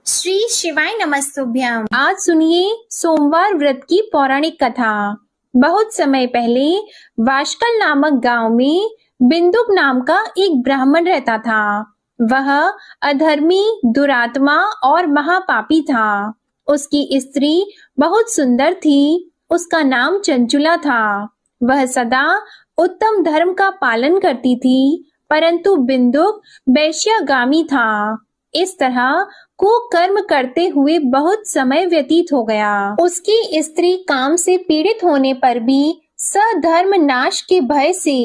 श्री शिवाय नमस्तुभ्यम। आज सुनिए सोमवार व्रत की पौराणिक कथा। बहुत समय पहले वाशकल नामक गांव में बिंदुक नाम का एक ब्राह्मण रहता था। वह अधर्मी, दुरात्मा और महापापी था। उसकी स्त्री बहुत सुंदर थी। उसका नाम चंचुला था। वह सदा उत्तम धर्म का पालन करती थी, परंतु बिंदुक वैश्यागामी था। इस तरह कुकर्म करते हुए बहुत समय व्यतीत हो गया। उसकी स्त्री काम से पीड़ित होने पर भी सधर्म नाश के भय से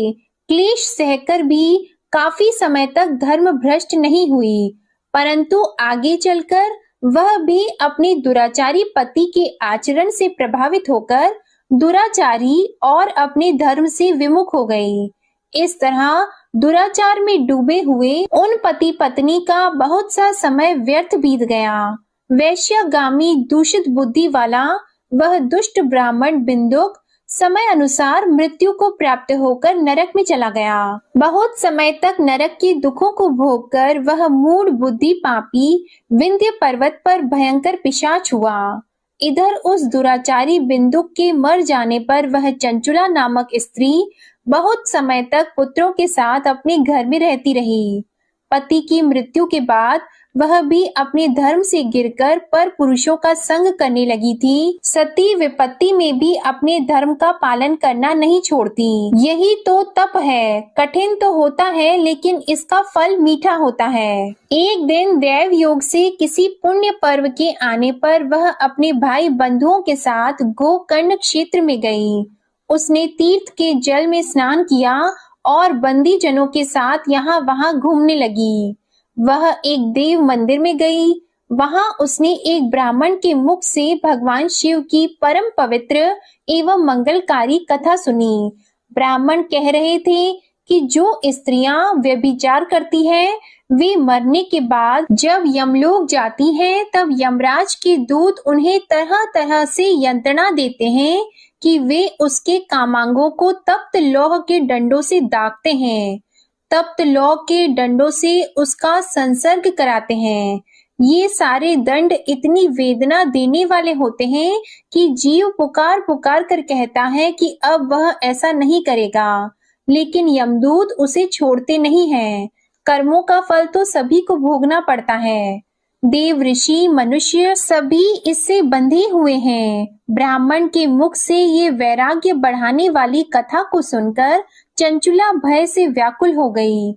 क्लेश सहकर भी काफी समय तक धर्म भ्रष्ट नहीं हुई, परंतु आगे चलकर वह भी अपने दुराचारी पति के आचरण से प्रभावित होकर दुराचारी और अपने धर्म से विमुख हो गई। इस तरह दुराचार में डूबे हुए उन पति पत्नी का बहुत सा समय व्यर्थ बीत गया। वैश्यागामी दूषित बुद्धि वाला वह दुष्ट ब्राह्मण बिंदुक समय अनुसार मृत्यु को प्राप्त होकर नरक में चला गया। बहुत समय तक नरक के दुखों को भोगकर वह मूढ़ बुद्धि पापी विंध्य पर्वत पर भयंकर पिशाच हुआ। इधर उस दुराचारी बिंदुक के मर जाने पर वह चंचुला नामक स्त्री बहुत समय तक पुत्रों के साथ अपने घर में रहती रही। पति की मृत्यु के बाद वह भी अपने धर्म से गिरकर पर पुरुषों का संग करने लगी थी। सती विपत्ति में भी अपने धर्म का पालन करना नहीं छोड़ती। यही तो तप है। कठिन तो होता है, लेकिन इसका फल मीठा होता है। एक दिन दैव योग से किसी पुण्य पर्व के आने पर वह अपने भाई बंधुओं के साथ गोकर्ण क्षेत्र में गई। उसने तीर्थ के जल में स्नान किया और बंदी जनों के साथ यहाँ वहाँ घूमने लगी। वह एक देव मंदिर में गई। वहाँ उसने एक ब्राह्मण के मुख से भगवान शिव की परम पवित्र एवं मंगलकारी कथा सुनी। ब्राह्मण कह रहे थे कि जो स्त्रियां व्यभिचार करती हैं, वे मरने के बाद जब यमलोक जाती हैं, तब यमराज के दूत उन्हें तरह तरह से यंत्रणा देते हैं कि वे उसके कामांगों को तप्त लौह के डंडों से दागते हैं। तप्त लौह के डंडों से उसका संसर्ग कराते हैं। ये सारे दंड इतनी वेदना देने वाले होते हैं कि जीव पुकार पुकार कर कहता है कि अब वह ऐसा नहीं करेगा, लेकिन यमदूत उसे छोड़ते नहीं हैं। कर्मों का फल तो सभी को भोगना पड़ता है। देव, ऋषि, मनुष्य सभी इससे बंधे हुए हैं। ब्राह्मण के मुख से ये वैराग्य बढ़ाने वाली कथा को सुनकर चंचुला भय से व्याकुल हो गई।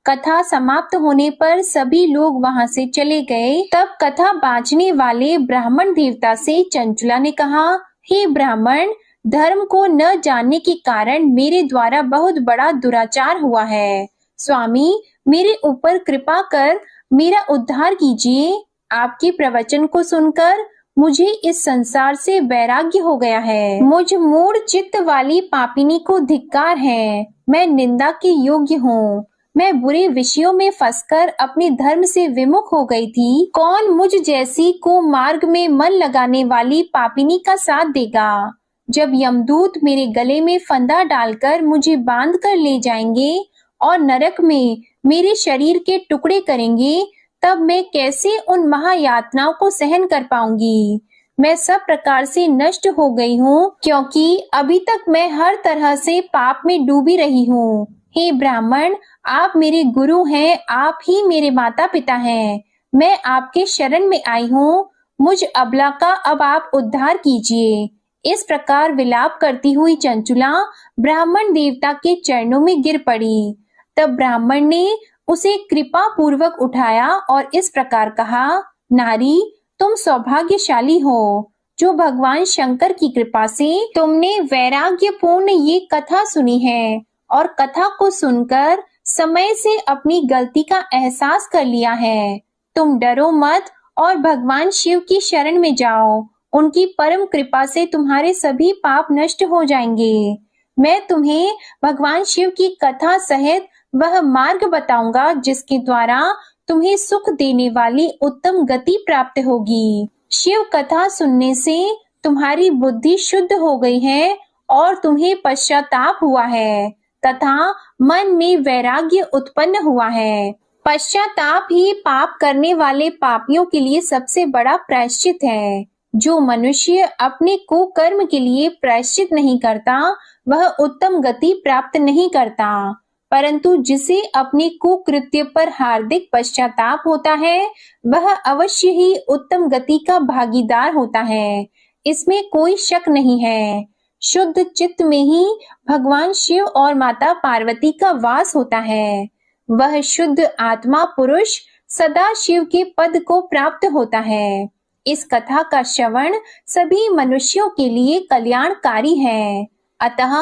कथा समाप्त होने पर सभी लोग वहां से चले गए। तब कथा बांचने वाले ब्राह्मण देवता से चंचुला ने कहा, हे ब्राह्मण, धर्म को न जानने के कारण मेरे द्वारा बहुत बड़ा दुराचार हुआ है। स्वामी, मेरे ऊपर कृपा कर मेरा उद्धार कीजिए। आपके प्रवचन को सुनकर मुझे इस संसार से वैराग्य हो गया है। मुझ मूढ़ चित्त वाली पापिनी को धिक्कार है। मैं निंदा के योग्य हूँ। मैं बुरे विषयों में फंसकर अपने धर्म से विमुख हो गई थी। कौन मुझ जैसी को मार्ग में मन लगाने वाली पापिनी का साथ देगा? जब यमदूत मेरे गले में फंदा डालकर मुझे बांध कर ले जाएंगे और नरक में मेरे शरीर के टुकड़े करेंगे, तब मैं कैसे उन महायातनाओं को सहन कर पाऊंगी? मैं सब प्रकार से नष्ट हो गई हूँ, क्योंकि अभी तक मैं हर तरह से पाप में डूबी रही हूँ। हे ब्राह्मण, आप मेरे गुरु हैं, आप ही मेरे माता पिता हैं। मैं आपके शरण में आई हूँ। मुझ अबला का अब आप उद्धार कीजिए। इस प्रकार विलाप करती हुई चंचुला ब्राह्मण देवता के चरणों में गिर पड़ी। तब ब्राह्मण ने उसे कृपा पूर्वक उठाया और इस प्रकार कहा, नारी, तुम सौभाग्यशाली हो, जो भगवान शंकर की कृपा से तुमने वैराग्यपूर्ण ये कथा सुनी है और कथा को सुनकर समय से अपनी गलती का एहसास कर लिया है। तुम डरो मत और भगवान शिव की शरण में जाओ। उनकी परम कृपा से तुम्हारे सभी पाप नष्ट हो जाएंगे। मैं तुम्हें भगवान शिव की कथा सहित वह मार्ग बताऊंगा जिसके द्वारा तुम्हें सुख देने वाली उत्तम गति प्राप्त होगी। शिव कथा सुनने से तुम्हारी बुद्धि शुद्ध हो गई है और तुम्हें पश्चाताप हुआ है तथा मन में वैराग्य उत्पन्न हुआ है। पश्चाताप ही पाप करने वाले पापियों के लिए सबसे बड़ा प्रायश्चित है। जो मनुष्य अपने कुकर्म के लिए प्रायश्चित नहीं करता, वह उत्तम गति प्राप्त नहीं करता, परंतु जिसे अपने कुकृत्य पर हार्दिक पश्चाताप होता है, वह अवश्य ही उत्तम गति का भागीदार होता है। इसमें कोई शक नहीं है। शुद्ध चित्त में ही भगवान शिव और माता पार्वती का वास होता है। वह शुद्ध आत्मा पुरुष सदा शिव के पद को प्राप्त होता है। इस कथा का श्रवण सभी मनुष्यों के लिए कल्याणकारी है, अतः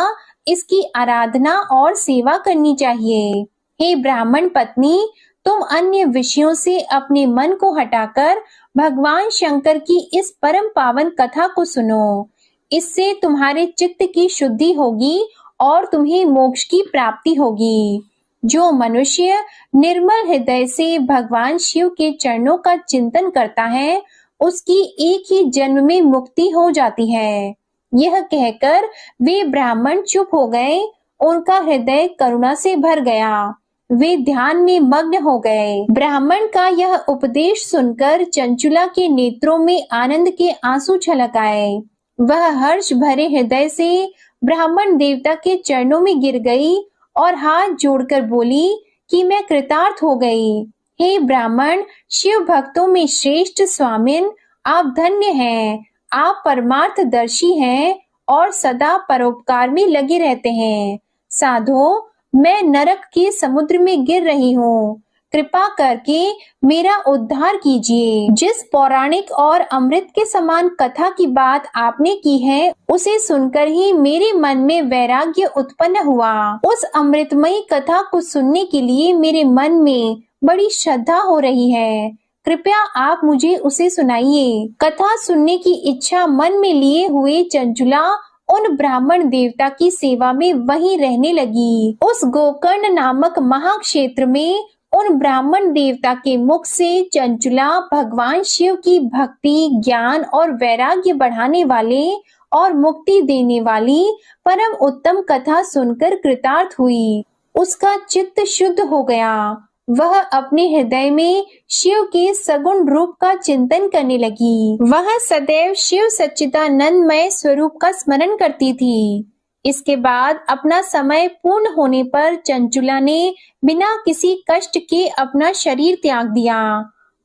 इसकी आराधना और सेवा करनी चाहिए। हे ब्राह्मण पत्नी, तुम अन्य विषयों से अपने मन को हटाकर भगवान शंकर की इस परम पावन कथा को सुनो। इससे तुम्हारे चित्त की शुद्धि होगी और तुम्हें मोक्ष की प्राप्ति होगी। जो मनुष्य निर्मल हृदय से भगवान शिव के चरणों का चिंतन करता है, उसकी एक ही जन्म में मुक्ति हो जाती है। यह कहकर वे ब्राह्मण चुप हो गए। उनका हृदय करुणा से भर गया। वे ध्यान में मग्न हो गए। ब्राह्मण का यह उपदेश सुनकर चंचुला के नेत्रों में आनंद के आंसू छलक आए। वह हर्ष भरे हृदय से ब्राह्मण देवता के चरणों में गिर गई और हाथ जोड़कर बोली कि मैं कृतार्थ हो गई। हे ब्राह्मण, शिव भक्तों में श्रेष्ठ स्वामिन, आप धन्य हैं। आप परमार्थदर्शी हैं और सदा परोपकार में लगे रहते हैं। साधो, मैं नरक के समुद्र में गिर रही हूँ। कृपा करके मेरा उद्धार कीजिए। जिस पौराणिक और अमृत के समान कथा की बात आपने की है, उसे सुनकर ही मेरे मन में वैराग्य उत्पन्न हुआ। उस अमृतमयी कथा को सुनने के लिए मेरे मन में बड़ी श्रद्धा हो रही है। कृपया आप मुझे उसे सुनाइए। कथा सुनने की इच्छा मन में लिए हुए चंचुला उन ब्राह्मण देवता की सेवा में वहीं रहने लगी। उस गोकर्ण नामक महाक्षेत्र में उन ब्राह्मण देवता के मुख से चंचुला भगवान शिव की भक्ति, ज्ञान और वैराग्य बढ़ाने वाले और मुक्ति देने वाली परम उत्तम कथा सुनकर कृतार्थ हुई। उसका चित्त शुद्ध हो गया। वह अपने हृदय में शिव के सगुण रूप का चिंतन करने लगी। वह सदैव शिव सच्चिदानंदमय स्वरूप का स्मरण करती थी। इसके बाद अपना समय पूर्ण होने पर चंचुला ने बिना किसी कष्ट के अपना शरीर त्याग दिया।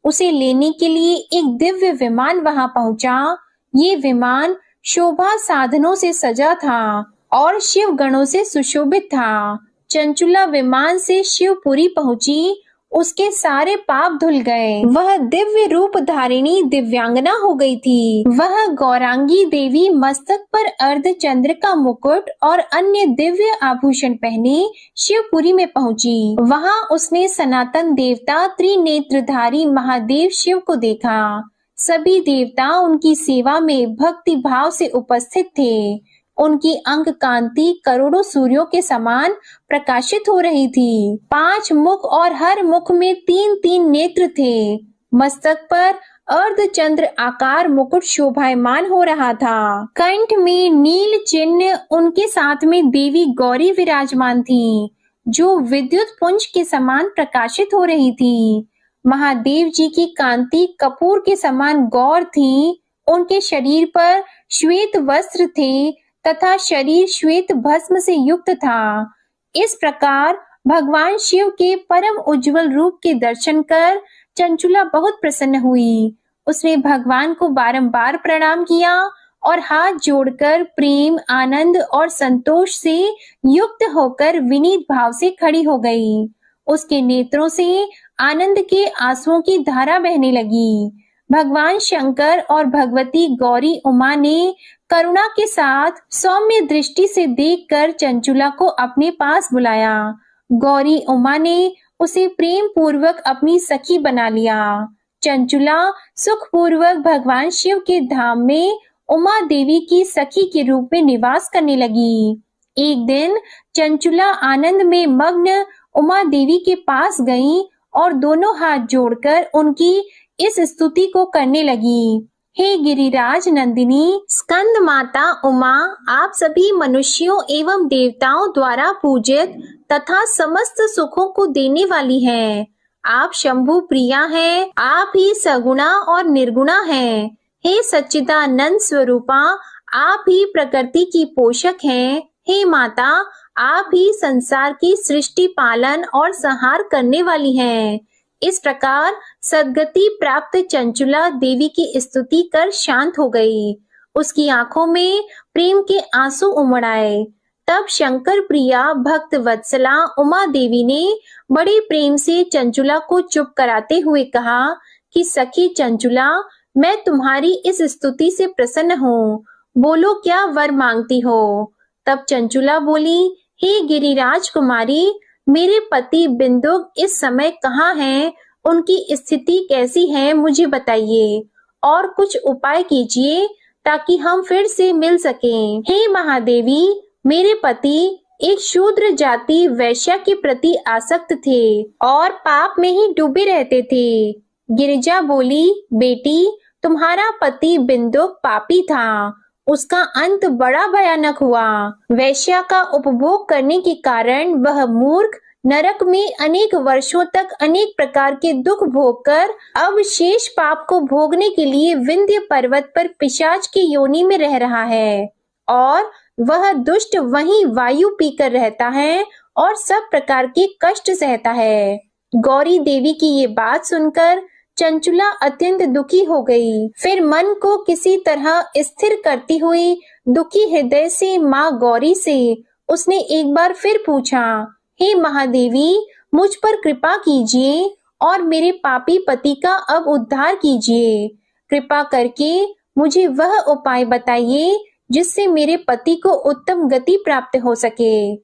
उसे लेने के लिए एक दिव्य विमान वहां पहुंचा। ये विमान शोभा साधनों से सजा था और शिव गणों से सुशोभित था। चंचुला विमान से शिवपुरी पहुंची। उसके सारे पाप धुल गए। वह दिव्य रूप धारिणी दिव्यांगना हो गई थी। वह गौरांगी देवी मस्तक पर अर्धचंद्र का मुकुट और अन्य दिव्य आभूषण पहने शिवपुरी में पहुंची। वहां उसने सनातन देवता त्रिनेत्रधारी महादेव शिव को देखा। सभी देवता उनकी सेवा में भक्ति भाव से उपस्थित थे। उनकी अंग कांति करोड़ों सूर्यों के समान प्रकाशित हो रही थी। 5 मुख और हर मुख में 3-3 नेत्र थे। मस्तक पर अर्धचंद्र आकार मुकुट शोभायमान हो रहा था। कंठ में नील चिन्ह। उनके साथ में देवी गौरी विराजमान थी, जो विद्युत पुंज के समान प्रकाशित हो रही थी। महादेव जी की कांति कपूर के समान गौर थी। उनके शरीर पर श्वेत वस्त्र थे तथा शरीर श्वेत भस्म से युक्त था। इस प्रकार भगवान शिव के परम उज्जवल रूप के दर्शन कर चंचुला बहुत प्रसन्न हुई। उसने भगवान को बारंबार प्रणाम किया और हाथ जोड़कर प्रेम, आनंद और संतोष से युक्त होकर विनीत भाव से खड़ी हो गई। उसके नेत्रों से आनंद के आंसुओं की धारा बहने लगी। भगवान शंकर और भगवती गौरी उमा ने करुणा के साथ सौम्य दृष्टि से देखकर चंचुला को अपने पास बुलाया। गौरी उमा ने उसे प्रेम पूर्वक अपनी सखी बना लिया। चंचुला सुख पूर्वक भगवान शिव के धाम में उमा देवी की सखी के रूप में निवास करने लगी। एक दिन चंचुला आनंद में मग्न उमा देवी के पास गई और दोनों हाथ जोड़कर उनकी इस स्तुति को करने लगी। हे गिरिराज नंदिनी, स्कंद माता उमा, आप सभी मनुष्यों एवं देवताओं द्वारा पूजित तथा समस्त सुखों को देने वाली हैं। आप शंभु प्रिया हैं, आप ही सगुणा और निर्गुणा हैं। हे सच्चिदानंद स्वरूपा, आप ही प्रकृति की पोषक हैं। हे माता, आप ही संसार की सृष्टि पालन और संहार करने वाली हैं। इस प्रकार सद्गति प्राप्त चंचुला देवी की स्तुति कर शांत हो गई। उसकी आंखों में प्रेम के आंसू उमड़ आए। तब शंकर प्रिया भक्त वत्सला उमा देवी ने बड़े प्रेम से चंचुला को चुप कराते हुए कहा कि सखी चंचुला, मैं तुम्हारी इस स्तुति से प्रसन्न हूँ। बोलो, क्या वर मांगती हो? तब चंचुला बोली, हे गिरिराज कुमारी, मेरे पति बिंदुक इस समय कहाँ हैं? उनकी स्थिति कैसी है, मुझे बताइए और कुछ उपाय कीजिए ताकि हम फिर से मिल सकें। हे महादेवी, मेरे पति एक शूद्र जाति वैश्या के प्रति आसक्त थे और पाप में ही डूबे रहते थे। गिरिजा बोली, बेटी, तुम्हारा पति बिंदुक पापी था। उसका अंत बड़ा भयानक हुआ। वैश्या का उपभोग करने के कारण वह मूर्ख नरक में अनेक वर्षों तक अनेक प्रकार के दुख भोगकर अब शेष पाप को भोगने के लिए विंध्य पर्वत पर पिशाच की योनि में रह रहा है और वह दुष्ट वहीं वायु पीकर रहता है और सब प्रकार के कष्ट सहता है। गौरी देवी की ये बात सुनकर चंचुला अत्यंत दुखी हो गई। फिर मन को किसी तरह स्थिर करती हुई दुखी हृदय से माँ गौरी से उसने एक बार फिर पूछा, हे महादेवी, मुझ पर कृपा कीजिए और मेरे पापी पति का अब उद्धार कीजिए। कृपा करके मुझे वह उपाय बताइए जिससे मेरे पति को उत्तम गति प्राप्त हो सके।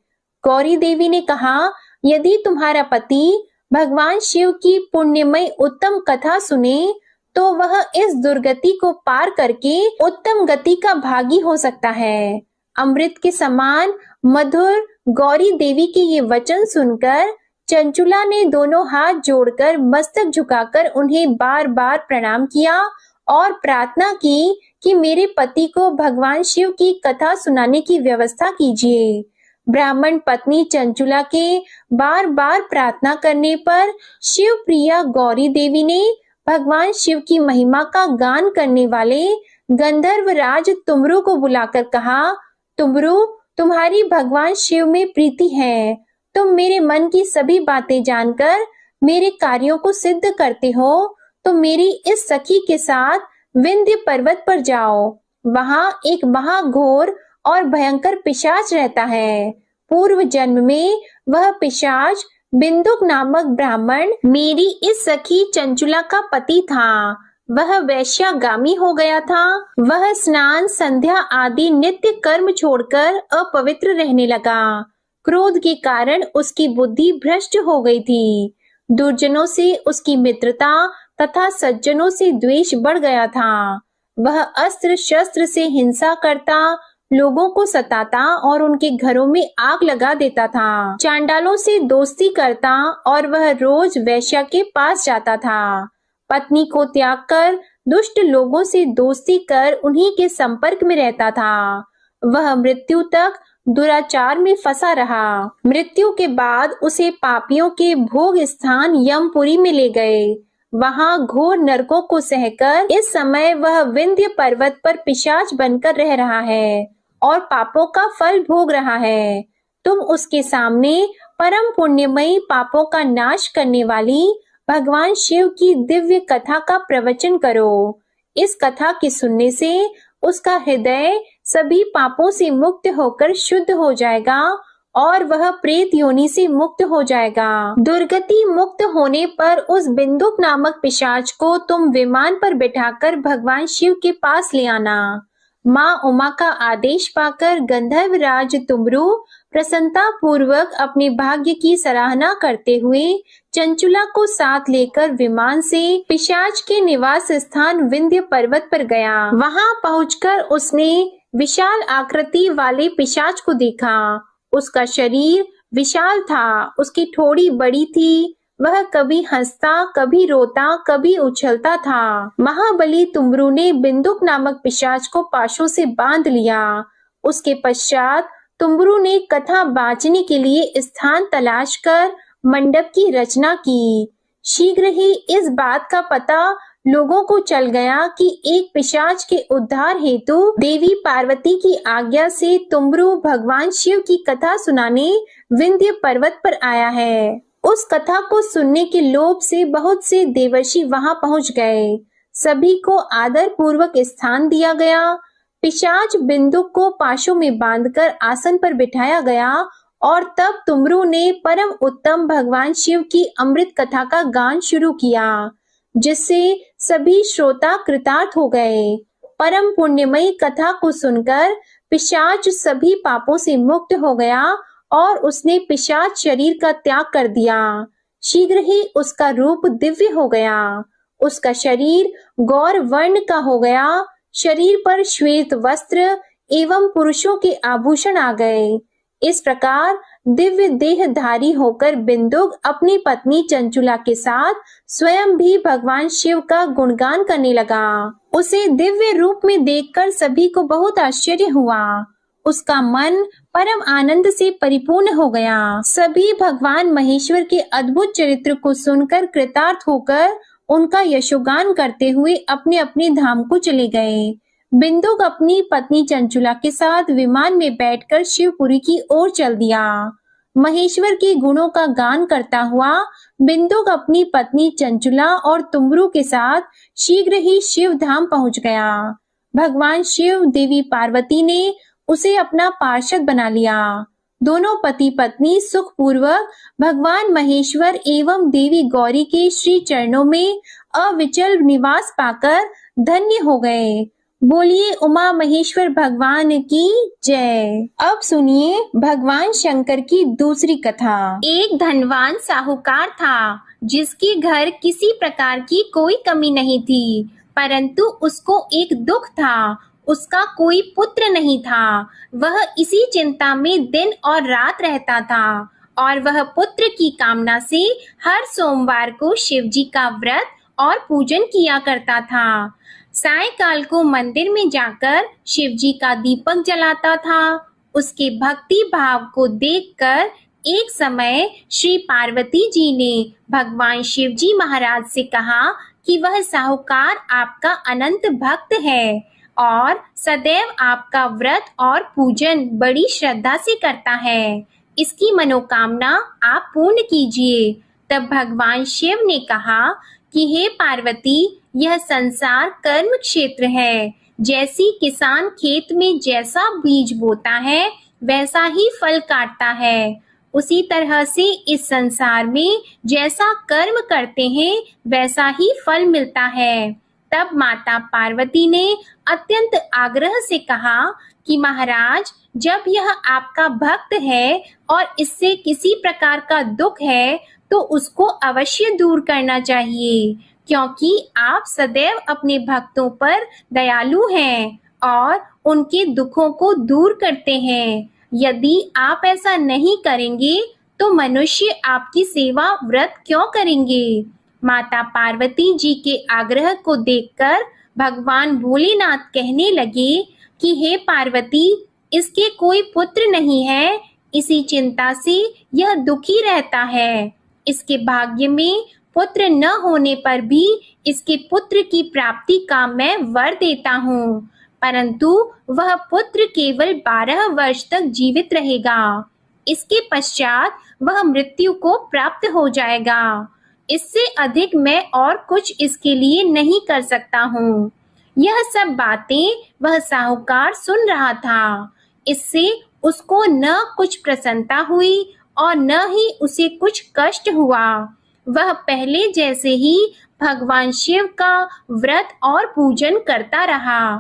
गौरी देवी ने कहा, यदि तुम्हारा पति भगवान शिव की पुण्यमय उत्तम कथा सुने तो वह इस दुर्गति को पार करके उत्तम गति का भागी हो सकता है। अमृत के समान मधुर गौरी देवी के ये वचन सुनकर चंचुला ने दोनों हाथ जोड़कर मस्तक झुकाकर उन्हें बार बार प्रणाम किया और प्रार्थना की कि मेरे पति को भगवान शिव की कथा सुनाने की व्यवस्था कीजिए। ब्राह्मण पत्नी चंचुला के बार बार प्रार्थना करने पर शिव प्रिया गौरी देवी ने भगवान शिव की महिमा का गान करने वाले गंधर्व राज तुमरू को बुलाकर कहा, तुमरू, तुम्हारी भगवान शिव में प्रीति है। तुम मेरे मन की सभी बातें जानकर मेरे कार्यों को सिद्ध करते हो, तो मेरी इस सखी के साथ विंध्य पर्वत पर जाओ। वहां एक महाघोर और भयंकर पिशाच रहता है। पूर्व जन्म में वह पिशाच बिंदुक नामक ब्राह्मण मेरी इस सखी चंचुला का पति था। वह वैश्यागामी हो गया था। वह स्नान संध्या आदि नित्य कर्म छोड़कर अपवित्र रहने लगा। क्रोध के कारण उसकी बुद्धि भ्रष्ट हो गई थी। दुर्जनों से उसकी मित्रता तथा सज्जनों से द्वेष बढ़ गया था। वह अस्त्र शस्त्र से हिंसा करता, लोगों को सताता और उनके घरों में आग लगा देता था। चांडालों से दोस्ती करता और वह रोज वैश्या के पास जाता था। पत्नी को त्याग कर दुष्ट लोगों से दोस्ती कर उन्हीं के संपर्क में रहता था। वह मृत्यु तक दुराचार में फंसा रहा। मृत्यु के बाद उसे पापियों के भोग स्थान यमपुरी में ले गए। वहां घोर नरकों को सहकर इस समय वह विंध्य पर्वत पर पिशाच बनकर रह रहा है और पापों का फल भोग रहा है। तुम उसके सामने परम पुण्यमयी पापों का नाश करने वाली भगवान शिव की दिव्य कथा का प्रवचन करो। इस कथा के सुनने से उसका हृदय सभी पापों से मुक्त होकर शुद्ध हो जाएगा और वह प्रेत योनि से मुक्त हो जाएगा। दुर्गति मुक्त होने पर उस बिंदुक नामक पिशाच को तुम विमान पर बिठाकर भगवान शिव के पास ले आना। माँ उमा का आदेश पाकर गंधर्व राज तुमरू प्रसन्नता पूर्वक अपने भाग्य की सराहना करते हुए चंचुला को साथ लेकर विमान से पिशाच के निवास स्थान विंध्य पर्वत पर गया। वहां पहुंचकर उसने विशाल आकृति वाले पिशाच को देखा। उसका शरीर विशाल था, उसकी ठोड़ी बड़ी थी। वह कभी हंसता, कभी रोता, कभी उछलता था। महाबली तुमरू ने बिंदुक नामक पिशाच को पाशों से बांध लिया। उसके पश्चात तुमरू ने कथा बांचने के लिए स्थान तलाश कर मंडप की रचना की। शीघ्र ही इस बात का पता लोगों को चल गया कि एक पिशाच के उद्धार हेतु देवी पार्वती की आज्ञा से तुमरू भगवान शिव की कथा सुनाने विंध्य पर्वत पर आया है। उस कथा को सुनने के लोभ से बहुत से देवर्षि वहां पहुंच गए। सभी को आदर पूर्वक स्थान दिया गया। पिशाच बिंदुक को पाशों में बांधकर आसन पर बिठाया गया और तब तुमरू ने परम उत्तम भगवान शिव की अमृत कथा का गान शुरू किया, जिससे सभी श्रोता कृतार्थ हो गए। परम पुण्यमयी कथा को सुनकर पिशाच सभी पापों से मुक्त हो गया और उसने पिशाच शरीर का त्याग कर दिया। शीघ्र ही उसका रूप दिव्य हो गया। उसका शरीर गौर वर्ण का हो गया। शरीर पर श्वेत वस्त्र एवं पुरुषों के आभूषण आ गए। इस प्रकार दिव्य देहधारी होकर बिंदुक अपनी पत्नी चंचुला के साथ स्वयं भी भगवान शिव का गुणगान करने लगा। उसे दिव्य रूप में देखकर सभी को बहुत आश्चर्य हुआ। उसका मन परम आनंद से परिपूर्ण हो गया। सभी भगवान महेश्वर के अद्भुत चरित्र को सुनकर कृतार्थ होकर उनका यशोगान करते हुए अपने अपने धाम को चले गए। बिंदुक अपनी पत्नी चंचुला के साथ विमान में बैठकर शिवपुरी की ओर चल दिया। महेश्वर के गुणों का गान करता हुआ बिंदुक अपनी पत्नी चंचुला और तुमरू के साथ शीघ्र ही शिव धाम पहुंच गया। भगवान शिव देवी पार्वती ने उसे अपना पार्षद बना लिया। दोनों पति पत्नी सुखपूर्वक भगवान महेश्वर एवं देवी गौरी के श्री चरणों में अविचल निवास पाकर धन्य हो गए। बोलिए उमा महेश्वर भगवान की जय। अब सुनिए भगवान शंकर की दूसरी कथा। एक धनवान साहूकार था, जिसके घर किसी प्रकार की कोई कमी नहीं थी, परंतु उसको एक दुख था। उसका कोई पुत्र नहीं था। वह इसी चिंता में दिन और रात रहता था और वह पुत्र की कामना से हर सोमवार को शिव जी का व्रत और पूजन किया करता था। सायंकाल को मंदिर में जाकर शिव जी का दीपक जलाता था। उसके भक्ति भाव को देखकर एक समय श्री पार्वती जी ने भगवान शिव जी महाराज से कहा कि वह साहूकार आपका अनंत भक्त है और सदैव आपका व्रत और पूजन बड़ी श्रद्धा से करता है। इसकी मनोकामना आप पूर्ण कीजिए। तब भगवान शिव ने कहा कि हे पार्वती, यह संसार कर्म क्षेत्र है। जैसी किसान खेत में जैसा बीज बोता है वैसा ही फल काटता है, उसी तरह से इस संसार में जैसा कर्म करते हैं वैसा ही फल मिलता है। तब माता पार्वती ने अत्यंत आग्रह से कहा कि महाराज, जब यह आपका भक्त है और इससे किसी प्रकार का दुख है तो उसको अवश्य दूर करना चाहिए, क्योंकि आप सदैव अपने भक्तों पर दयालु हैं और उनके दुखों को दूर करते हैं। यदि आप ऐसा नहीं करेंगे तो मनुष्य आपकी सेवा व्रत क्यों करेंगे? माता पार्वती जी के आग्रह को देखकर भगवान भोलेनाथ कहने लगे कि हे पार्वती, इसके कोई पुत्र नहीं है, इसी चिंता से यह दुखी रहता है। इसके भाग्य में पुत्र न होने पर भी इसके पुत्र की प्राप्ति का मैं वर देता हूँ, परंतु वह पुत्र केवल 12 वर्ष तक जीवित रहेगा। इसके पश्चात वह मृत्यु को प्राप्त हो जाएगा। इससे अधिक मैं और कुछ इसके लिए नहीं कर सकता हूँ। यह सब बातें वह साहूकार सुन रहा था। इससे उसको न कुछ प्रसन्नता हुई और न ही उसे कुछ कष्ट हुआ। वह पहले जैसे ही भगवान शिव का व्रत और पूजन करता रहा।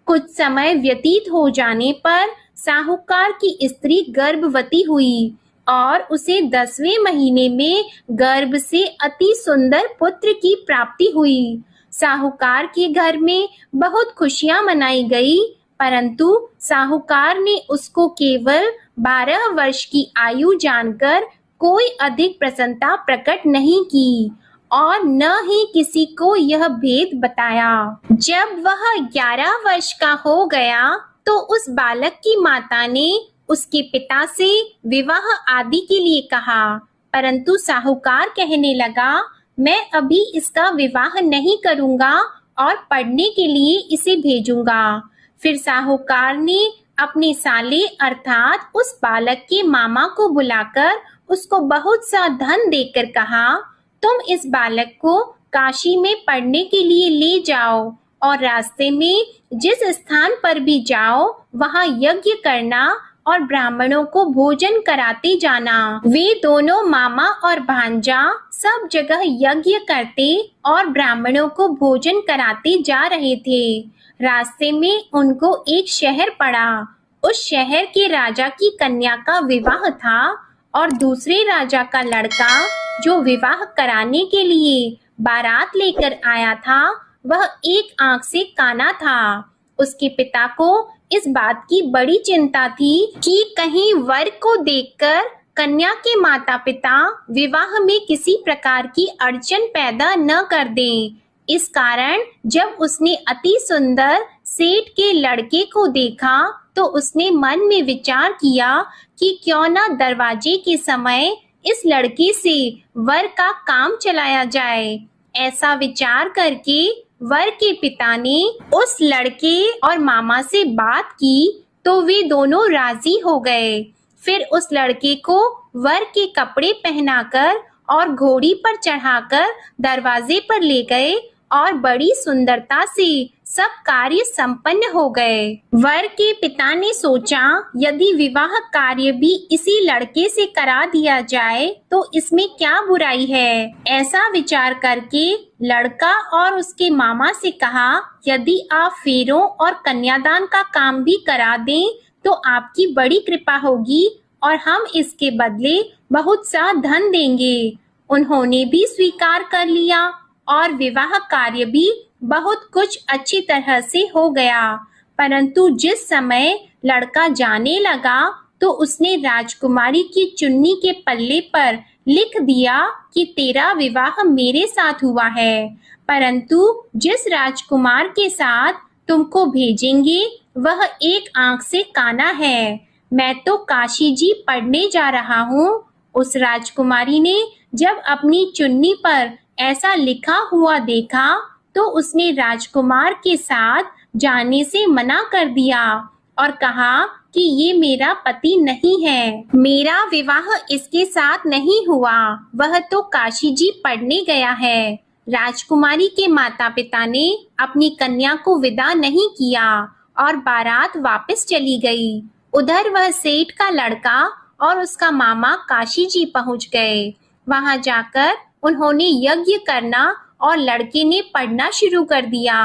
कुछ समय व्यतीत हो जाने पर साहूकार की स्त्री गर्भवती हुई और उसे 10वें महीने में गर्भ से अति सुंदर पुत्र की प्राप्ति हुई। साहूकार के घर में बहुत खुशियां मनाई गई, परंतु साहूकार ने उसको केवल 12 वर्ष की आयु जानकर कोई अधिक प्रसन्नता प्रकट नहीं की और न ही किसी को यह भेद बताया। जब वह 11 वर्ष का हो गया तो उस बालक की माता ने उसके पिता से विवाह आदि के लिए कहा, परंतु साहूकार कहने लगा मैं अभी इसका विवाह नहीं करूंगा और पढ़ने के लिए इसे भेजूंगा। फिर साहूकार ने अपने साले अर्थात उस बालक के मामा को बुलाकर उसको बहुत सा धन देकर कहा, तुम इस बालक को काशी में पढ़ने के लिए ले जाओ और रास्ते में जिस स्थान पर भी जाओ वहां यज्ञ करना और ब्राह्मणों को भोजन कराते जाना। वे दोनों मामा और भांजा सब जगह यज्ञ करते और ब्राह्मणों को भोजन कराते जा रहे थे। रास्ते में उनको एक शहर पड़ा। उस शहर के राजा की कन्या का विवाह था और दूसरे राजा का लड़का जो विवाह कराने के लिए बारात लेकर आया था, वह एक आंख से काना था। उसके पिता को इस बात की बड़ी चिंता थी कि कहीं वर को देखकर कन्या के माता पिता विवाह में किसी प्रकार की अड़चन पैदा न कर दें। इस कारण जब उसने अति सुंदर सेठ के लड़के को देखा तो उसने मन में विचार किया कि क्यों न दरवाजे के समय इस लड़के से वर का काम चलाया जाए। ऐसा विचार करके वर के पिता ने उस लड़के और मामा से बात की तो वे दोनों राजी हो गए। फिर उस लड़के को वर के कपड़े पहनाकर और घोड़ी पर चढ़ाकर दरवाजे पर ले गए और बड़ी सुंदरता से सब कार्य संपन्न हो गए। वर के पिता ने सोचा यदि विवाह कार्य भी इसी लड़के से करा दिया जाए तो इसमें क्या बुराई है। ऐसा विचार करके लड़का और उसके मामा से कहा, यदि आप फेरों और कन्यादान का काम भी करा दें तो आपकी बड़ी कृपा होगी और हम इसके बदले बहुत सा धन देंगे। उन्होंने भी स्वीकार कर लिया और विवाह कार्य भी बहुत कुछ अच्छी तरह से हो गया। परंतु जिस समय लड़का जाने लगा तो उसने राजकुमारी की चुन्नी के पल्ले पर लिख दिया कि तेरा विवाह मेरे साथ हुआ है, परंतु जिस राजकुमार के साथ तुमको भेजेंगे वह एक आंख से काना है। मैं तो काशी जी पढ़ने जा रहा हूँ। उस राजकुमारी ने जब अपनी चुन्नी पर ऐसा लिखा हुआ देखा तो उसने राजकुमार के साथ जाने से मना कर दिया और कहा कि ये मेरा पति नहीं है, मेरा विवाह इसके साथ नहीं हुआ, वह तो काशी जी पढ़ने गया है। राजकुमारी के माता पिता ने अपनी कन्या को विदा नहीं किया और बारात वापस चली गई। उधर वह सेठ का लड़का और उसका मामा काशी जी पहुंच गए। वहां जाकर उन्होंने यज्ञ करना और लड़के ने पढ़ना शुरू कर दिया।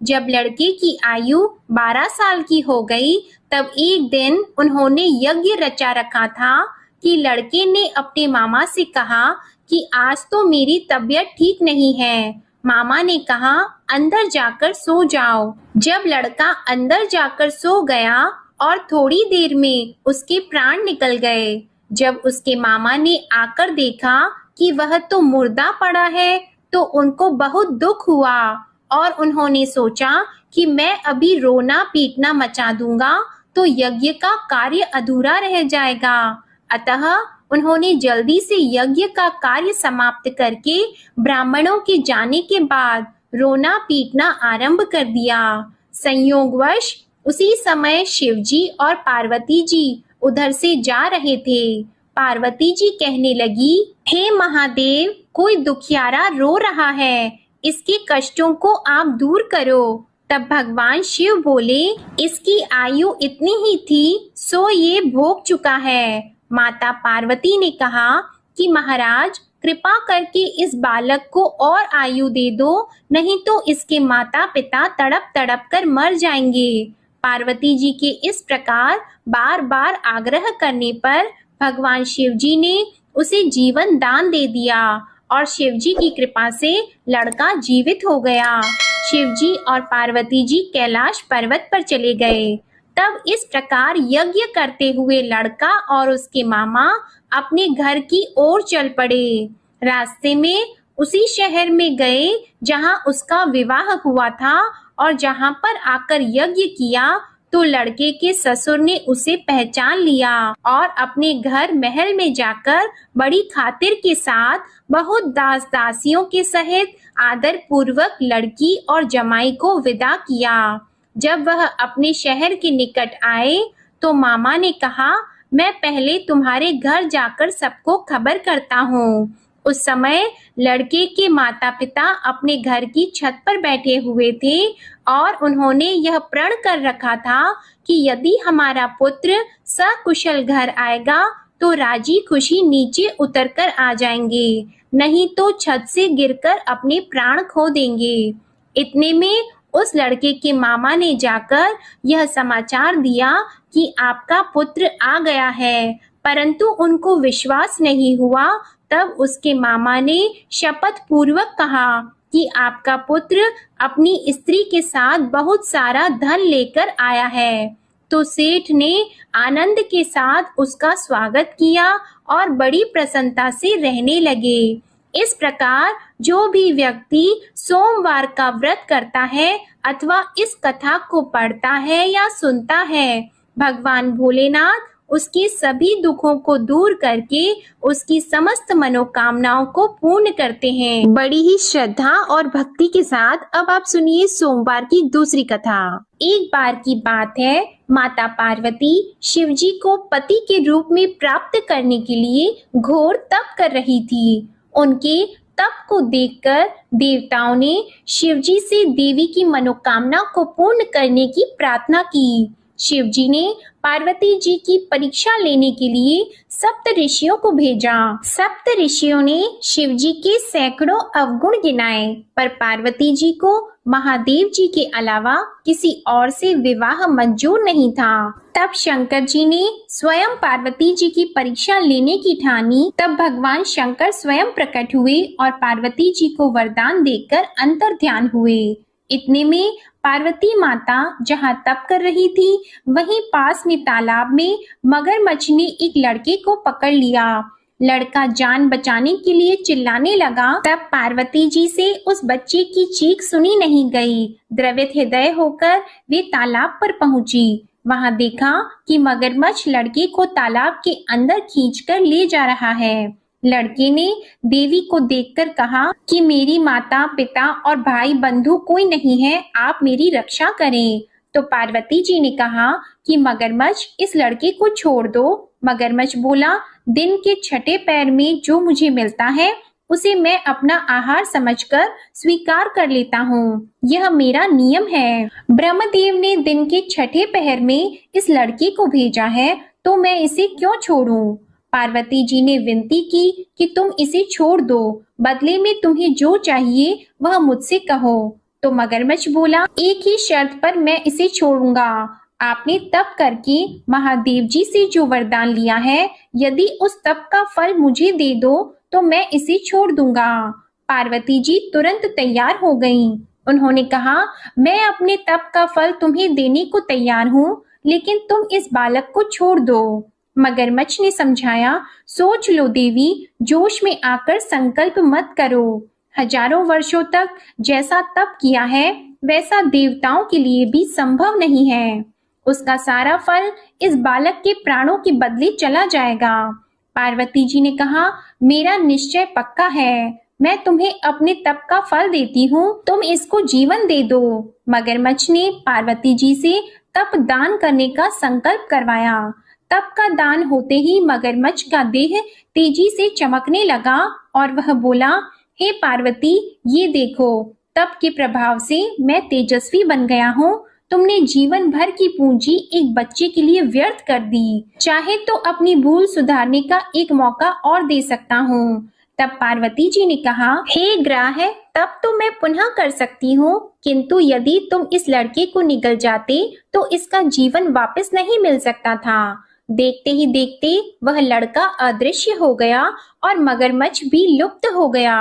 जब लड़के की आयु 12 साल की हो गई तब एक दिन उन्होंने यज्ञ रचा रखा था कि लड़के ने अपने मामा से कहा कि आज तो मेरी तबीयत ठीक नहीं है। मामा ने कहा अंदर जाकर सो जाओ। जब लड़का अंदर जाकर सो गया और थोड़ी देर में उसके प्राण निकल गए। जब उसके मामा ने आकर देखा कि वह तो मुर्दा पड़ा है तो उनको बहुत दुख हुआ और उन्होंने सोचा कि मैं अभी रोना पीटना मचा दूंगा तो यज्ञ का कार्य अधूरा रह जाएगा। अतः उन्होंने जल्दी से यज्ञ का कार्य समाप्त करके ब्राह्मणों के जाने के बाद रोना पीटना आरंभ कर दिया। संयोगवश उसी समय शिवजी और पार्वती जी उधर से जा रहे थे। पार्वती जी कहने लगी, हे महादेव, कोई दुखियारा रो रहा है, इसके कष्टों को आप दूर करो। तब भगवान शिव बोले, इसकी आयु इतनी ही थी सो ये भोग चुका है। माता पार्वती ने कहा कि महाराज कृपा करके इस बालक को और आयु दे दो, नहीं तो इसके माता पिता तड़प तड़प कर मर जाएंगे। पार्वती जी के इस प्रकार बार बार आग्रह करने पर भगवान शिव जी ने उसे जीवन दान दे दिया और शिव जी की कृपा से लड़का जीवित हो गया। शिव जी और पार्वती जी कैलाश पर्वत पर चले गए। तब इस प्रकार यज्ञ करते हुए लड़का और उसके मामा अपने घर की ओर चल पड़े। रास्ते में उसी शहर में गए जहां उसका विवाह हुआ था और जहां पर आकर यज्ञ किया तो लड़के के ससुर ने उसे पहचान लिया और अपने घर महल में जाकर बड़ी खातिर के साथ बहुत दास दासियों के सहित आदर पूर्वक लड़की और जमाई को विदा किया। जब वह अपने शहर के निकट आए तो मामा ने कहा, मैं पहले तुम्हारे घर जाकर सबको खबर करता हूँ। उस समय लड़के के माता पिता अपने घर की छत पर बैठे हुए थे और उन्होंने यह प्रण कर रखा था कि यदि हमारा पुत्र सकुशल घर आएगा तो राजी खुशी नीचे उतरकर आ जाएंगे, नहीं तो छत से गिरकर अपने प्राण खो देंगे। इतने में उस लड़के के मामा ने जाकर यह समाचार दिया कि आपका पुत्र आ गया है, परंतु उनको विश्वास नहीं हुआ। तब उसके मामा ने शपथ पूर्वक कहा कि आपका पुत्र अपनी स्त्री के साथ बहुत सारा धन लेकर आया है। तो सेठ ने आनंद के साथ उसका स्वागत किया और बड़ी प्रसन्नता से रहने लगे। इस प्रकार जो भी व्यक्ति सोमवार का व्रत करता है अथवा इस कथा को पढ़ता है या सुनता है, भगवान भोलेनाथ उसके सभी दुखों को दूर करके उसकी समस्त मनोकामनाओं को पूर्ण करते हैं। बड़ी ही श्रद्धा और भक्ति के साथ अब आप सुनिए सोमवार की दूसरी कथा। एक बार की बात है, माता पार्वती शिवजी को पति के रूप में प्राप्त करने के लिए घोर तप कर रही थी। उनके तप को देखकर देवताओं ने शिवजी से देवी की मनोकामना को पूर्ण करने की प्रार्थना की। शिवजी ने पार्वती जी की परीक्षा लेने के लिए सप्त ऋषियों को भेजा। सप्त ऋषियों ने शिवजी के सैकड़ों अवगुण गिनाए, पर पार्वती जी को महादेव जी के अलावा किसी और से विवाह मंजूर नहीं था। तब शंकर जी ने स्वयं पार्वती जी की परीक्षा लेने की ठानी। तब भगवान शंकर स्वयं प्रकट हुए और पार्वती जी को वरदान देकर अंतर्ध्यान हुए। इतने में पार्वती माता जहाँ तप कर रही थी, वहीं पास में तालाब में मगरमच्छ ने एक लड़के को पकड़ लिया। लड़का जान बचाने के लिए चिल्लाने लगा। तब पार्वती जी से उस बच्चे की चीख सुनी नहीं गई। द्रवित हृदय होकर वे तालाब पर पहुंची। वहां देखा कि मगरमच्छ लड़के को तालाब के अंदर खींचकर ले जा रहा है। लड़के ने देवी को देखकर कहा कि मेरी माता पिता और भाई बंधु कोई नहीं है, आप मेरी रक्षा करें। तो पार्वती जी ने कहा कि मगरमच्छ इस लड़के को छोड़ दो। मगरमच्छ बोला, दिन के छठे पैर में जो मुझे मिलता है उसे मैं अपना आहार समझकर स्वीकार कर लेता हूँ, यह मेरा नियम है। ब्रह्मदेव ने दिन के छठे पहर में इस लड़के को भेजा है, तो मैं इसे क्यों छोड़ूं? पार्वती जी ने विनती की कि तुम इसे छोड़ दो, बदले में तुम्हें जो चाहिए वह मुझसे कहो। तो मगरमच्छ बोला, एक ही शर्त पर मैं इसे छोड़ूंगा। आपने तप करके महादेव जी से जो वरदान लिया है, यदि उस तप का फल मुझे दे दो तो मैं इसे छोड़ दूंगा। पार्वती जी तुरंत तैयार हो गईं। उन्होंने कहा, मैं अपने तप का फल तुम्हें देने को तैयार हूँ, लेकिन तुम इस बालक को छोड़ दो। मगरमच्छ ने समझाया, सोच लो देवी, जोश में आकर संकल्प मत करो। हजारों वर्षों तक जैसा तप किया है वैसा देवताओं के लिए भी संभव नहीं है। उसका सारा फल इस बालक के प्राणों के बदले चला जाएगा। पार्वती जी ने कहा, मेरा निश्चय पक्का है, मैं तुम्हें अपने तप का फल देती हूँ, तुम इसको जीवन दे दो। मगरमच्छ ने पार्वती जी से तप दान करने का संकल्प करवाया। तप का दान होते ही मगरमच्छ का देह तेजी से चमकने लगा और वह बोला, हे पार्वती, ये देखो, तप के प्रभाव से मैं तेजस्वी बन गया हूँ। तुमने जीवन भर की पूंजी एक बच्चे के लिए व्यर्थ कर दी। चाहे तो अपनी भूल सुधारने का एक मौका और दे सकता हूँ। तब पार्वती जी ने कहा, हे ग्राह, तब तो मैं पुनः कर सकती हूँ, किंतु यदि तुम इस लड़के को निगल जाते तो इसका जीवन वापस नहीं मिल सकता था। देखते ही देखते वह लड़का अदृश्य हो गया और मगरमच्छ भी लुप्त हो गया।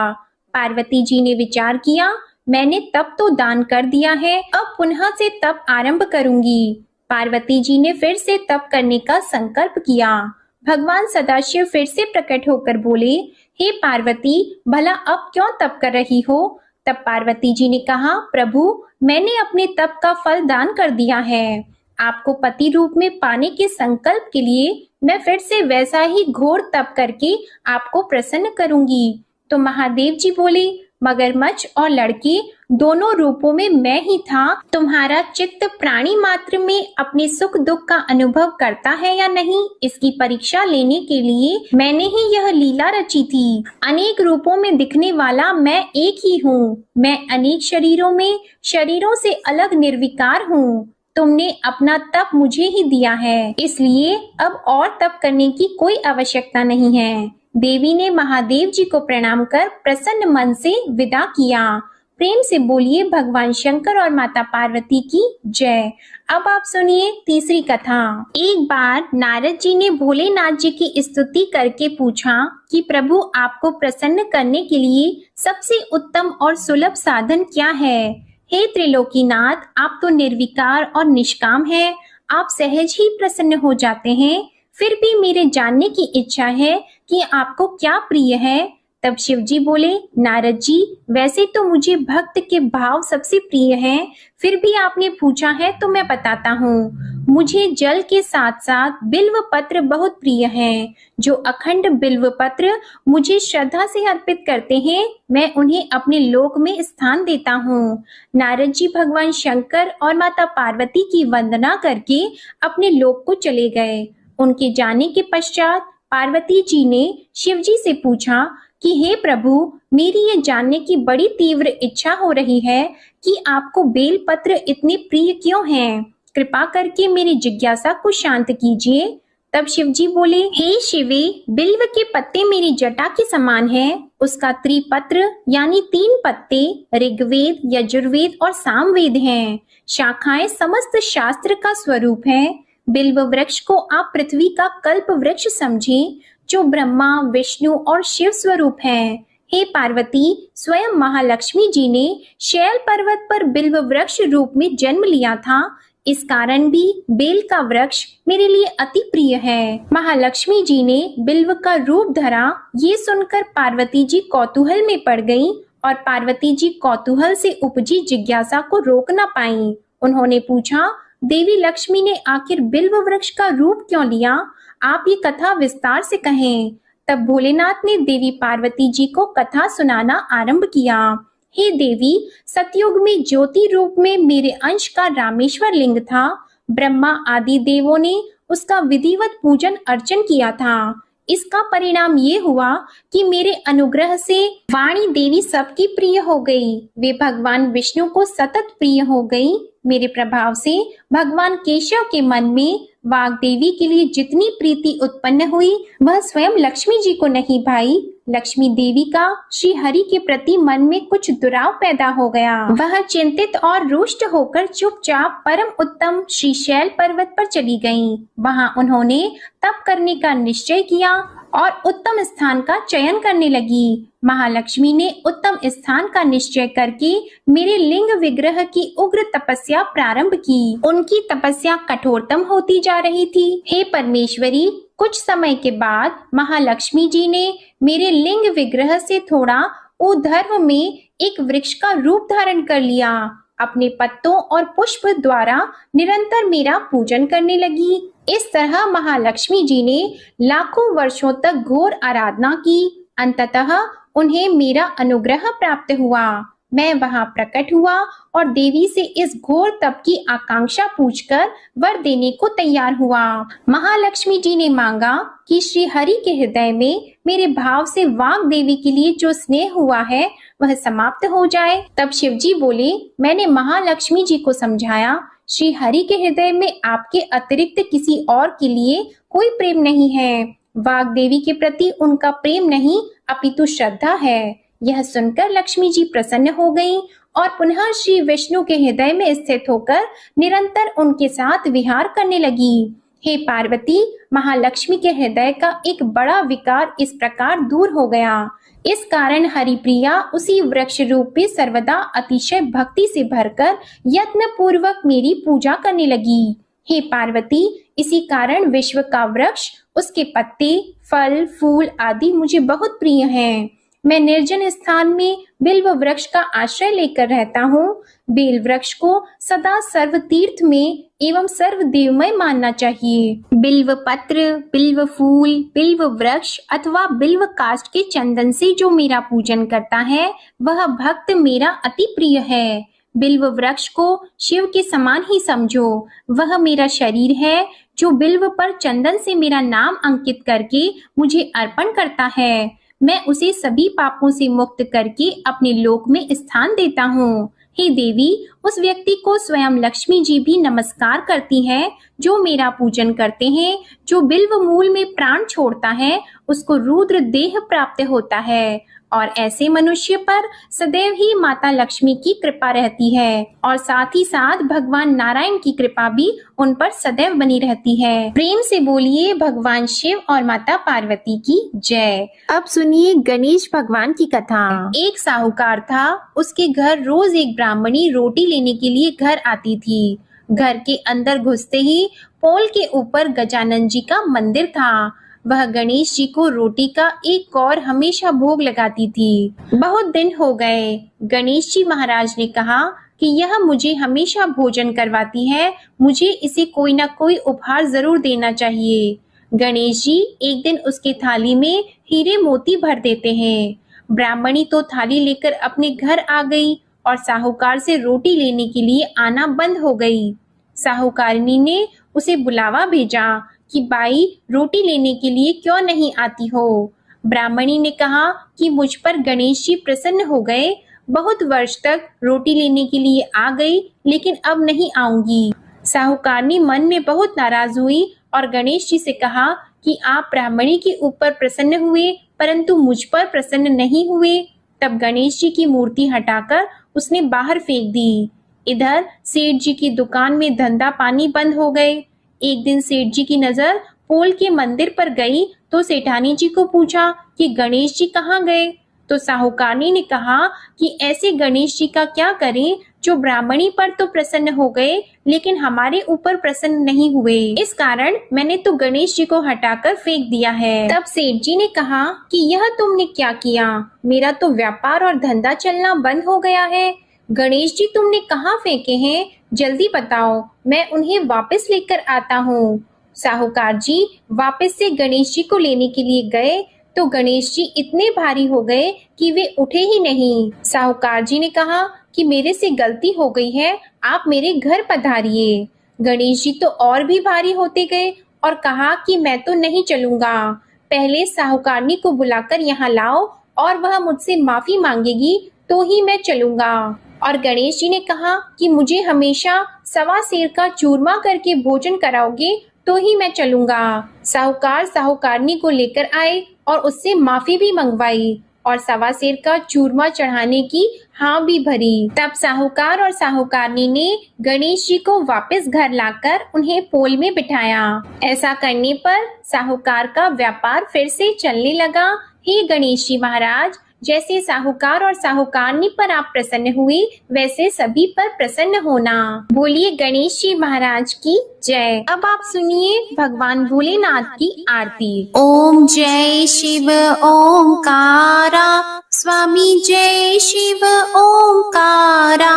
पार्वती जी ने विचार किया, मैंने तप तो दान कर दिया है, अब पुनः से तप आरंभ करूंगी। पार्वती जी ने फिर से तप करने का संकल्प किया। भगवान सदाशिव फिर से प्रकट होकर बोले, हे पार्वती, भला अब क्यों तप कर रही हो? तब पार्वती जी ने कहा, प्रभु, मैंने अपने तप का फल दान कर दिया है। आपको पति रूप में पाने के संकल्प के लिए मैं फिर से वैसा ही घोर तप करके आपको प्रसन्न करूंगी। तो महादेव जी बोले, मगरमच्छ और लड़के दोनों रूपों में मैं ही था। तुम्हारा चित्त प्राणी मात्र में अपने सुख दुख का अनुभव करता है या नहीं, इसकी परीक्षा लेने के लिए मैंने ही यह लीला रची थी। अनेक रूपों में दिखने वाला मैं एक ही हूँ। मैं अनेक शरीरों में शरीरों से अलग निर्विकार हूँ। तुमने अपना तप मुझे ही दिया है, इसलिए अब और तप करने की कोई आवश्यकता नहीं है। देवी ने महादेव जी को प्रणाम कर प्रसन्न मन से विदा किया। प्रेम से बोलिए भगवान शंकर और माता पार्वती की जय। अब आप सुनिए तीसरी कथा। एक बार नारद जी ने भोलेनाथ जी की स्तुति करके पूछा कि प्रभु, आपको प्रसन्न करने के लिए सबसे उत्तम और सुलभ साधन क्या है? हे त्रिलोकीनाथ, आप तो निर्विकार और निष्काम हैं। आप सहज ही प्रसन्न हो जाते हैं। फिर भी मेरे जानने की इच्छा है कि आपको क्या प्रिय है। तब शिव जी बोले, नारद जी, वैसे तो मुझे भक्त के भाव सबसे प्रिय हैं, फिर भी आपने पूछा है तो मैं बताता हूँ। मुझे जल के साथ साथ बिल्व पत्र बहुत प्रिय हैं। जो अखंड बिल्व पत्र मुझे श्रद्धा से अर्पित करते हैं, मैं उन्हें अपने लोक में स्थान देता हूँ। नारद जी भगवान शंकर और माता पार्वती की वंदना करके अपने लोक को चले गए। उनके जाने के पश्चात पार्वती जी ने शिव जी से पूछा कि हे प्रभु, मेरी ये जानने की बड़ी तीव्र इच्छा हो रही है कि आपको बेलपत्र इतने प्रिय क्यों हैं? कृपा करके मेरी जिज्ञासा को शांत कीजिए। तब शिव जी बोले, हे शिवे, बिल्व के पत्ते मेरी जटा के समान हैं। उसका त्रिपत्र यानी 3 पत्ते ऋग्वेद, यजुर्वेद और सामवेद हैं। शाखाएं समस्त शास्त्र का स्वरूप है। बिल्व वृक्ष को आप पृथ्वी का कल्प वृक्ष समझें, जो ब्रह्मा, विष्णु और शिव स्वरूप है। हे पार्वती, स्वयं महालक्ष्मी जी ने शैल पर्वत पर बिल्व वृक्ष रूप में जन्म लिया था। इस कारण भी बेल का वृक्ष मेरे लिए अति प्रिय है। महालक्ष्मी जी ने बिल्व का रूप धरा, ये सुनकर पार्वती जी कौतूहल में पड़ गईं और पार्वती जी कौतूहल से उपजी जिज्ञासा को रोक न पाईं। उन्होंने पूछा, देवी लक्ष्मी ने आखिर बिल्व वृक्ष का रूप क्यों लिया? आप ये कथा विस्तार से कहें। तब भोलेनाथ ने देवी पार्वती जी को कथा सुनाना आरंभ किया। हे देवी, सतयुग में ज्योति रूप में मेरे अंश का रामेश्वर लिंग था। ब्रह्मा आदि देवों ने उसका विधिवत पूजन अर्चन किया था। इसका परिणाम ये हुआ कि मेरे अनुग्रह से वाणी देवी सबकी प्रिय हो गई। वे भगवान विष्णु को सतत प्रिय हो गई। मेरे प्रभाव से भगवान केशव के मन में वाग देवी के लिए जितनी प्रीति उत्पन्न हुई, वह स्वयं लक्ष्मी जी को नहीं भाई। लक्ष्मी देवी का श्री हरि के प्रति मन में कुछ दुराव पैदा हो गया। वह चिंतित और रुष्ट होकर चुपचाप परम उत्तम श्री शैल पर्वत पर चली गईं। वहां उन्होंने तप करने का निश्चय किया और उत्तम स्थान का चयन करने लगी। महालक्ष्मी ने उत्तम स्थान का निश्चय करके मेरे लिंग विग्रह की उग्र तपस्या प्रारंभ की। उनकी तपस्या कठोरतम होती जा रही थी। हे परमेश्वरी, कुछ समय के बाद महालक्ष्मी जी ने मेरे लिंग विग्रह से थोड़ा ऊर्ध्व में एक वृक्ष का रूप धारण कर लिया। अपने पत्तों और पुष्प द्वारा निरंतर मेरा पूजन करने लगी। इस तरह महालक्ष्मी जी ने लाखों वर्षों तक घोर आराधना की। अंततः उन्हें मेरा अनुग्रह प्राप्त हुआ। मैं वहां प्रकट हुआ और देवी से इस घोर तप की आकांक्षा पूछकर वर देने को तैयार हुआ। महालक्ष्मी जी ने मांगा कि श्री हरि के हृदय में मेरे भाव से वाग देवी के लिए जो स्नेह हुआ है वह समाप्त हो जाए। तब शिव जी बोले, मैंने महालक्ष्मी जी को समझाया, श्री हरि के हृदय में आपके अतिरिक्त किसी और के लिए कोई प्रेम नहीं है। वाग देवी के प्रति उनका प्रेम नहीं अपितु श्रद्धा है। यह सुनकर लक्ष्मी जी प्रसन्न हो गईं और पुनः श्री विष्णु के हृदय में स्थित होकर निरंतर उनके साथ विहार करने लगी। हे पार्वती, महालक्ष्मी के हृदय का एक बड़ा विकार इस प्रकार दूर हो गया। इस कारण हरिप्रिया उसी वृक्ष रूपी सर्वदा अतिशय भक्ति से भरकर यत्न पूर्वक मेरी पूजा करने लगी। हे पार्वती, इसी कारण विश्व का वृक्ष, उसके पत्ते, फल, फूल आदि मुझे बहुत प्रिय हैं। मैं निर्जन स्थान में बिल्व वृक्ष का आश्रय लेकर रहता हूँ। बेल वृक्ष को सदा सर्व तीर्थ में एवं सर्व देवमय मानना चाहिए। बिल्व पत्र, बिल्व फूल, बिल्व वृक्ष अथवा बिल्व काष्ठ के चंदन से जो मेरा पूजन करता है वह भक्त मेरा अति प्रिय है। बिल्व वृक्ष को शिव के समान ही समझो। वह मेरा शरीर है जो बिल्व पर चंदन से मेरा नाम अंकित करके मुझे अर्पण करता है। मैं उसे सभी पापों से मुक्त करके अपने लोक में स्थान देता हूँ। हे देवी, उस व्यक्ति को स्वयं लक्ष्मी जी भी नमस्कार करती है जो मेरा पूजन करते हैं। जो बिल्व मूल में प्राण छोड़ता है उसको रुद्र देह प्राप्त होता है और ऐसे मनुष्य पर सदैव ही माता लक्ष्मी की कृपा रहती है और साथ ही साथ भगवान नारायण की कृपा भी उन पर सदैव बनी रहती है। प्रेम से बोलिए भगवान शिव और माता पार्वती की जय। अब सुनिए गणेश भगवान की कथा। एक साहूकार था, उसके घर रोज एक ब्राह्मणी रोटी लेने के लिए घर आती थी। घर के अंदर घुसते ही पोल के ऊपर गजानन जी का मंदिर था। वह गणेश जी को रोटी का एक कौर हमेशा भोग लगाती थी। बहुत दिन हो गए। गणेश जी महाराज ने कहा कि यह मुझे हमेशा भोजन करवाती है, मुझे इसे कोई ना कोई उपहार जरूर देना चाहिए। गणेश जी एक दिन उसके थाली में हीरे मोती भर देते हैं। ब्राह्मणी तो थाली लेकर अपने घर आ गई और साहूकार से रोटी लेने के लिए आना बंद हो गई। साहूकारनी ने उसे बुलावा भेजा कि बाई, रोटी लेने के लिए क्यों नहीं आती हो। ब्राह्मणी ने कहा कि मुझ पर गणेश जी प्रसन्न हो गए, बहुत वर्ष तक रोटी लेने के लिए आ गई लेकिन अब नहीं आऊंगी। साहूकारनी मन में बहुत नाराज हुई और गणेश जी से कहा कि आप ब्राह्मणी के ऊपर प्रसन्न हुए परंतु मुझ पर प्रसन्न नहीं हुए। तब गणेश जी की मूर्ति हटाकर उसने बाहर फेंक दी। इधर सेठ जी की दुकान में धंधा पानी बंद हो गए। एक दिन सेठ जी की नजर पोल के मंदिर पर गई तो सेठानी जी को पूछा कि गणेश जी कहाँ गए। तो साहूकारनी ने कहा कि ऐसे गणेश जी का क्या करें जो ब्राह्मणी पर तो प्रसन्न हो गए लेकिन हमारे ऊपर प्रसन्न नहीं हुए। इस कारण मैंने तो गणेश जी को हटाकर फेंक दिया है। तब सेठ जी ने कहा कि यह तुमने क्या किया, मेरा तो व्यापार और धंधा चलना बंद हो गया है। गणेश जी तुमने कहाँ फेंके हैं, जल्दी बताओ, मैं उन्हें वापस लेकर आता हूँ। साहूकार जी वापस से गणेश जी को लेने के लिए गए तो गणेश जी इतने भारी हो गए कि वे उठे ही नहीं। साहूकार जी ने कहा कि मेरे से गलती हो गई है, आप मेरे घर पधारिए। गणेश जी तो और भी भारी होते गए और कहा कि मैं तो नहीं चलूंगा, पहले साहूकारनी को बुलाकर यहाँ लाओ और वह मुझसे माफी मांगेगी तो ही मैं चलूंगा। और गणेश जी ने कहा कि मुझे हमेशा सवा सेर का चूरमा करके भोजन कराओगे तो ही मैं चलूंगा। साहूकार साहूकारनी को लेकर आए और उससे माफी भी मंगवाई और सवा सेर का चूरमा चढ़ाने की हाँ भी भरी। तब साहूकार और साहूकारनी ने गणेश जी को वापस घर लाकर उन्हें पोल में बिठाया। ऐसा करने पर साहूकार का व्यापार फिर से चलने लगा। हे गणेश जी महाराज, जैसे साहूकार और साहूकारनी पर आप प्रसन्न हुए वैसे सभी पर प्रसन्न होना। बोलिए गणेश जी महाराज की जय। अब आप सुनिए भगवान भोलेनाथ की आरती। ओम जय शिव ओंकारा, स्वामी जय शिव ओंकारा।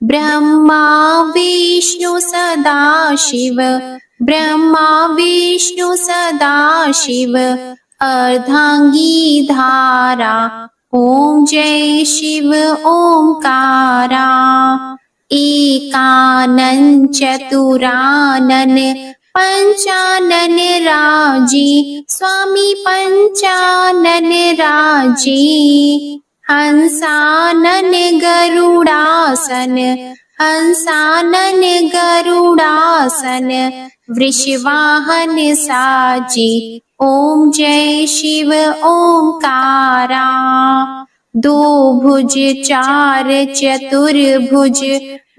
ब्रह्मा विष्णु सदा शिव, ब्रह्मा विष्णु सदा शिव। अर्धांगी धारा, ओम जय शिव ओंकारा। एकानन चतुरानन पंचानन राजी, स्वामी पंचानन राजी। हंसानन गरुड़ासन, हंसानन गरुड़ासन। वृषवाहन साजी, ओम जय शिव ओंकारा। दो भुज चार चतुर्भुज,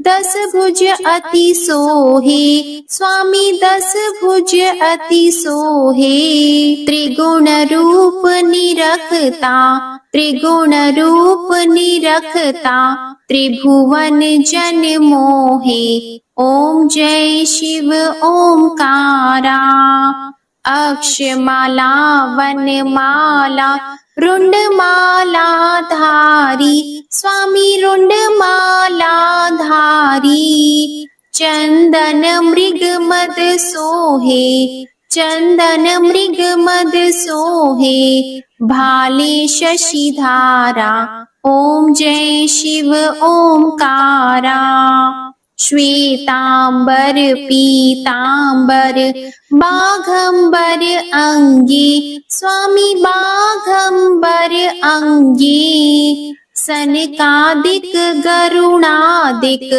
10 भुज अति सोहे, स्वामी 10 भुज अति सोहे। त्रिगुण रूप निरखता, त्रिगुण रूप निरखता। त्रिभुवन जन मोहे, ओम जय शिव ओंकारा। अक्षमाला वनमाला रुंडमालाधारी स्वामी रुंडमालाधारी चंदन मृग मद सोहे चंदन मृग मद सोहे भाले शशिधारा ओम जय शिव ओंकारा श्वेतांबर पीतांबर बाघंबर अंगी स्वामी बाघंबर अंगी सनकादिक गरुणादिक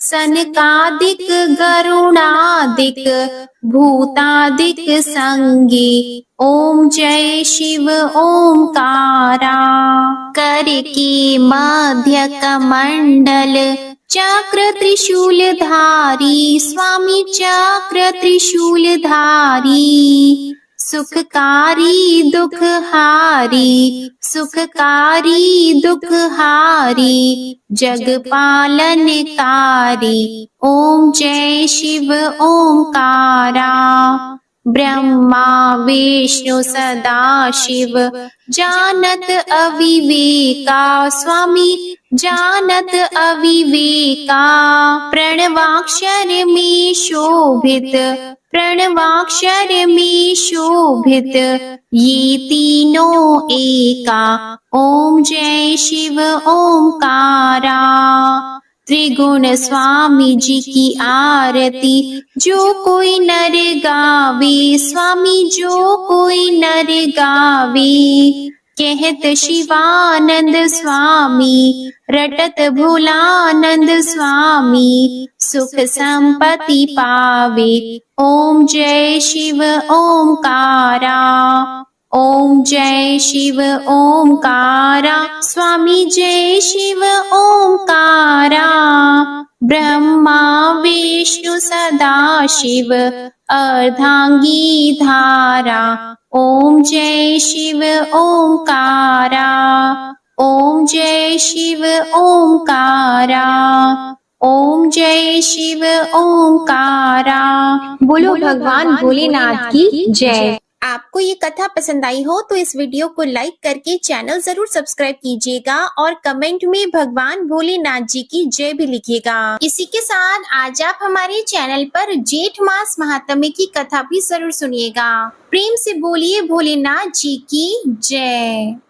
सनकादिक गरुणादिक भूतादिक संगी ओम जय शिव ओंकारा कर की मध्य कमंडल चक्र त्रिशूलधारी स्वामी चक्र त्रिशूलधारी सुखकारी दुखहारी सुखकारी दुखहारी जगपालनकारी ओम जय शिव ओंकारा ब्रह्मा विष्णु सदाशिव जानत अविवेका स्वामी जानत अविवेका प्रणवाक्षर में शोभित प्रणवाक्षर में शोभित ये तीनों एका ओम जय शिव ओंकारा त्रिगुण स्वामी जी की आरती जो कोई नर गावे स्वामी जो कोई नर गावे कहत शिवानंद स्वामी रटत भोलानंद स्वामी सुख संपत्ति पावे ओम जय शिव ओंकारा ओम जय शिव ओंकारा स्वामी जय शिव ओंकारा ब्रह्मा विष्णु सदाशिव अर्धांगी धारा ओम जय शिव ओंकारा ओम जय शिव ओंकारा ओम जय शिव ओंकारा। बोलो भगवान भोलेनाथ की जय। आपको ये कथा पसंद आई हो तो इस वीडियो को लाइक करके चैनल जरूर सब्सक्राइब कीजिएगा और कमेंट में भगवान भोलेनाथ जी की जय भी लिखिएगा। इसी के साथ आज आप हमारे चैनल पर जेठ मास महात्म्य की कथा भी जरूर सुनिएगा। प्रेम से बोलिए भोलेनाथ जी की जय।